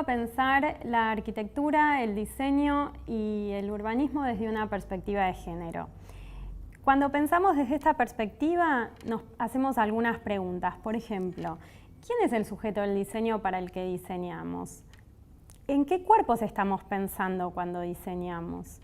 a pensar la arquitectura, el diseño y el urbanismo desde una perspectiva de género. Cuando pensamos desde esta perspectiva, nos hacemos algunas preguntas. Por ejemplo, ¿quién es el sujeto del diseño para el que diseñamos? ¿En qué cuerpos estamos pensando cuando diseñamos?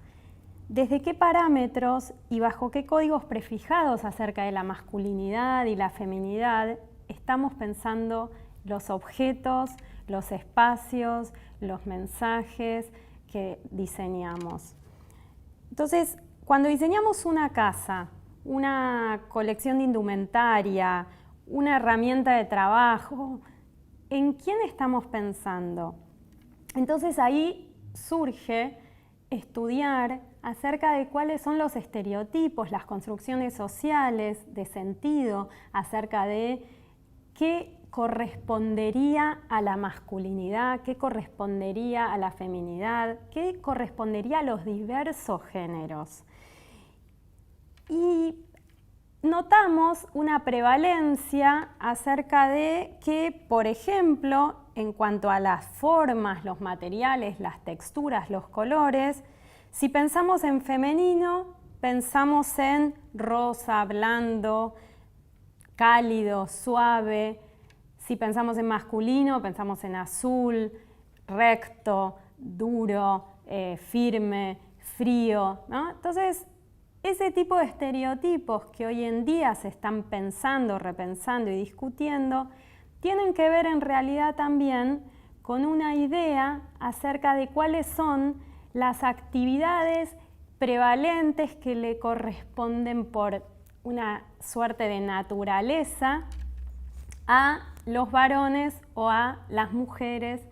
¿Desde qué parámetros y bajo qué códigos prefijados acerca de la masculinidad y la feminidad estamos pensando los objetos, los espacios, los mensajes que diseñamos? Entonces, cuando diseñamos una casa, una colección de indumentaria, una herramienta de trabajo, ¿en quién estamos pensando? Entonces ahí surge estudiar acerca de cuáles son los estereotipos, las construcciones sociales de sentido, acerca de qué correspondería a la masculinidad, qué correspondería a la feminidad, qué correspondería a los diversos géneros. Y notamos una prevalencia acerca de que, por ejemplo, en cuanto a las formas, los materiales, las texturas, los colores, si pensamos en femenino, pensamos en rosa, blando, cálido, suave. Si pensamos en masculino, pensamos en azul, recto, duro, firme, frío, ¿no? Entonces, ese tipo de estereotipos que hoy en día se están pensando, repensando y discutiendo, tienen que ver en realidad también con una idea acerca de cuáles son las actividades prevalentes que le corresponden por una suerte de naturaleza a los varones o a las mujeres.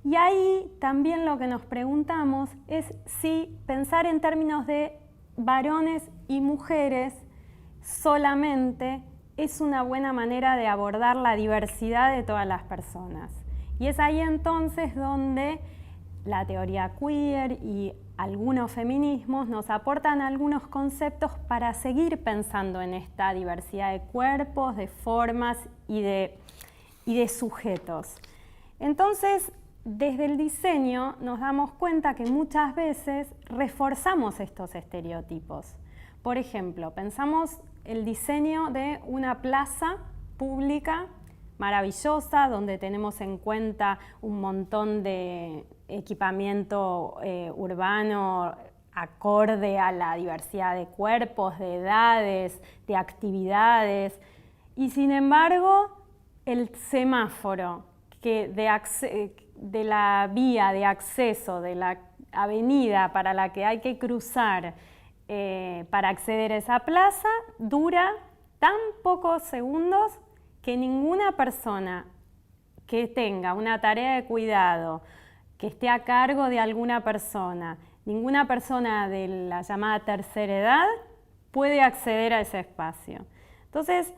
Y ahí también lo que nos preguntamos es si pensar en términos de varones y mujeres solamente es una buena manera de abordar la diversidad de todas las personas. Y es ahí entonces donde la teoría queer y algunos feminismos nos aportan algunos conceptos para seguir pensando en esta diversidad de cuerpos, de formas y de sujetos. Entonces, desde el diseño nos damos cuenta que muchas veces reforzamos estos estereotipos. Por ejemplo, pensamos el diseño de una plaza pública maravillosa donde tenemos en cuenta un montón de equipamiento urbano acorde a la diversidad de cuerpos, de edades, de actividades. Y sin embargo, el semáforo que de la vía de acceso, de la avenida para la que hay que cruzar para acceder a esa plaza, dura tan pocos segundos que ninguna persona que tenga una tarea de cuidado, que esté a cargo de alguna persona, ninguna persona de la llamada tercera edad puede acceder a ese espacio. Entonces,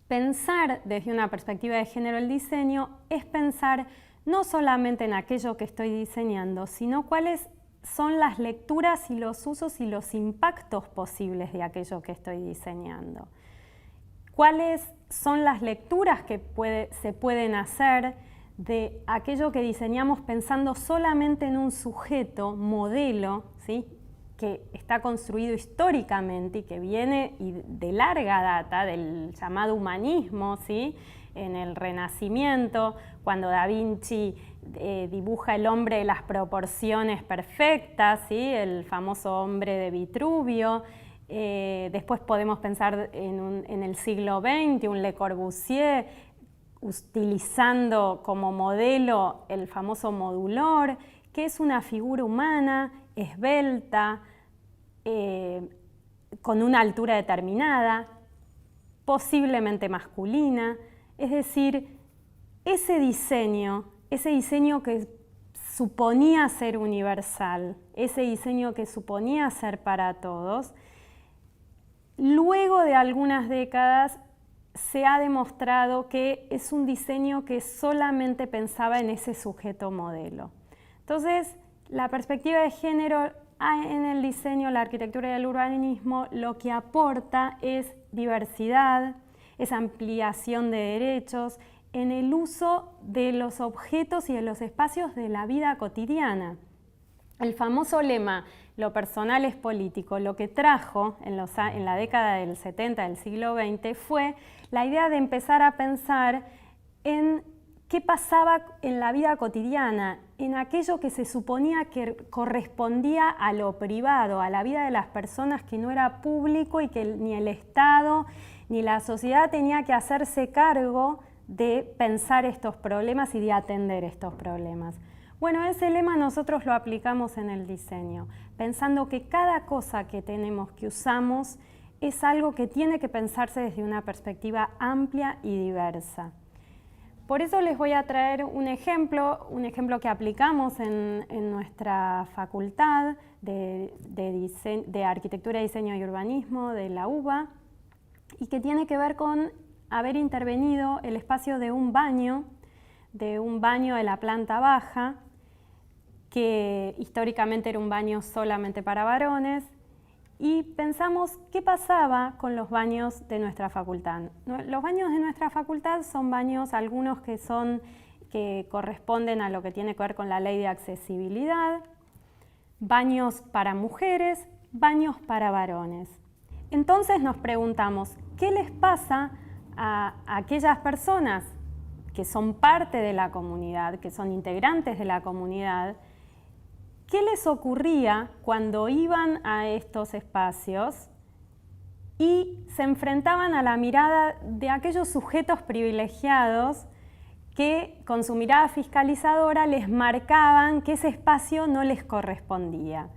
pensar desde una perspectiva de género el diseño es pensar no solamente en aquello que estoy diseñando, sino cuáles son las lecturas y los usos y los impactos posibles de aquello que estoy diseñando. ¿Cuáles son las lecturas que se pueden hacer de aquello que diseñamos pensando solamente en un sujeto, modelo, ¿sí?, que está construido históricamente y que viene de larga data del llamado humanismo, ¿sí?, en el Renacimiento, cuando Da Vinci dibuja el hombre de las proporciones perfectas, ¿sí?, el famoso hombre de Vitruvio. Después podemos pensar en el siglo XX, un Le Corbusier utilizando como modelo el famoso modulor, que es una figura humana, esbelta, con una altura determinada, posiblemente masculina. Es decir, ese diseño que suponía ser universal, ese diseño que suponía ser para todos, luego de algunas décadas se ha demostrado que es un diseño que solamente pensaba en ese sujeto modelo. Entonces, la perspectiva de género en el diseño, la arquitectura y el urbanismo lo que aporta es diversidad, es ampliación de derechos, en el uso de los objetos y de los espacios de la vida cotidiana. El famoso lema, lo personal es político, lo que trajo en la década del 70 del siglo XX fue la idea de empezar a pensar en qué pasaba en la vida cotidiana, en aquello que se suponía que correspondía a lo privado, a la vida de las personas, que no era público y que ni el Estado ni la sociedad tenía que hacerse cargo de pensar estos problemas y de atender estos problemas. Bueno, ese lema nosotros lo aplicamos en el diseño, pensando que cada cosa que tenemos, que usamos, es algo que tiene que pensarse desde una perspectiva amplia y diversa. Por eso les voy a traer un ejemplo que aplicamos en nuestra facultad de Arquitectura, Diseño y Urbanismo de la UBA, y que tiene que ver con haber intervenido el espacio de un baño de la planta baja, que históricamente era un baño solamente para varones, y pensamos qué pasaba con los baños de nuestra facultad. Los baños de nuestra facultad son baños, algunos que corresponden a lo que tiene que ver con la ley de accesibilidad, baños para mujeres, baños para varones. Entonces nos preguntamos, ¿qué les pasa a aquellas personas que son parte de la comunidad, que son integrantes de la comunidad? ¿Qué les ocurría cuando iban a estos espacios y se enfrentaban a la mirada de aquellos sujetos privilegiados que con su mirada fiscalizadora les marcaban que ese espacio no les correspondía?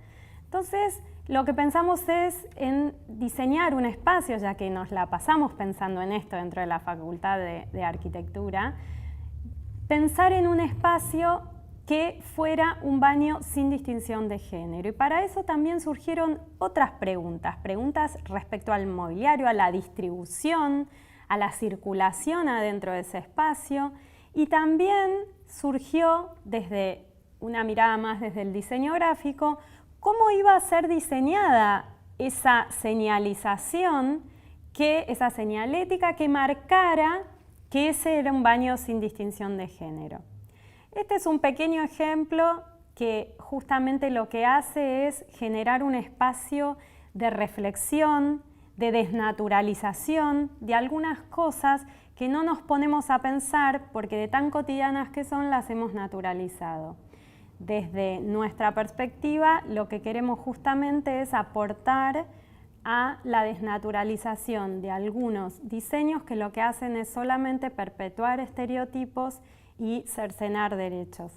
Entonces, lo que pensamos es en diseñar un espacio, ya que nos la pasamos pensando en esto dentro de la Facultad de Arquitectura, pensar en un espacio que fuera un baño sin distinción de género. Y para eso también surgieron otras preguntas respecto al mobiliario, a la distribución, a la circulación adentro de ese espacio, y también surgió desde una mirada más desde el diseño gráfico, cómo iba a ser diseñada esa señalización, esa señalética que marcara que ese era un baño sin distinción de género. Este es un pequeño ejemplo que justamente lo que hace es generar un espacio de reflexión, de desnaturalización de algunas cosas que no nos ponemos a pensar porque de tan cotidianas que son las hemos naturalizado. Desde nuestra perspectiva, lo que queremos justamente es aportar a la desnaturalización de algunos diseños que lo que hacen es solamente perpetuar estereotipos y cercenar derechos.